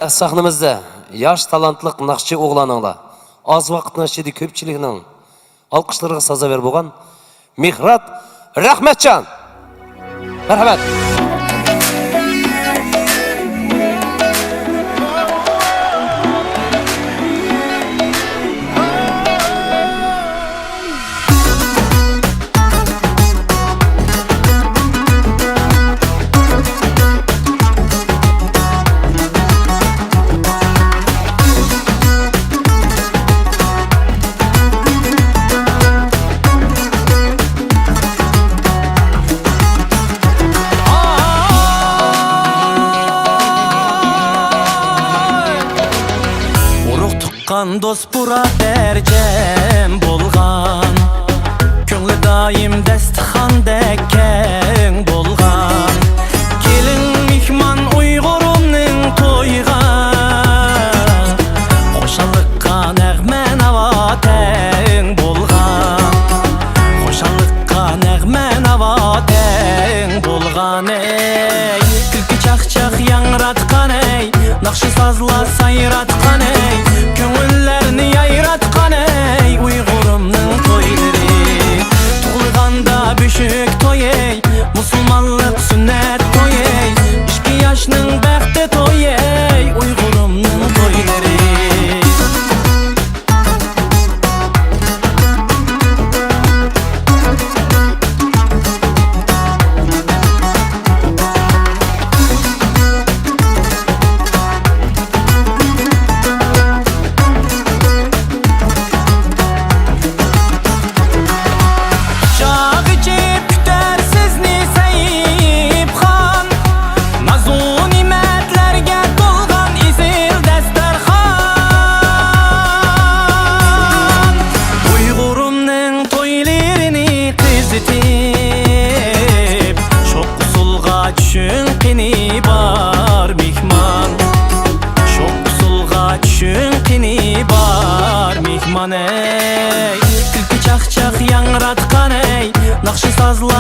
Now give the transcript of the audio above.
Sahnimizda yosh talantli naqshchi o'g'loninglar oz vaqtning ichida ko'pchilikning olqishlariga sazovor bo'lgan Mehrod Rahmatjon. Marhamat. Dost bura dercem bolgan, köngli daim destixandek keng bolgan. Kelin mihman uyg'urumning to'yga, xo'shalliqqa nägme navo teng bolgan. Xo'shalliqqa nägme navo teng bolgan ey. Kulki chaqchaq yangratgan ey, naqshi sazlar sayratgan ey. Köngüllerini yayratkan ey, Uygurumның toyları. Tuğulganda büşük toy ey, musulmanlık sünnet toy ey. İşki yaşның bəxti toy ey, Uygurumның toyları. Külki çaq-çaq yangratkan ey, naqşı sazlar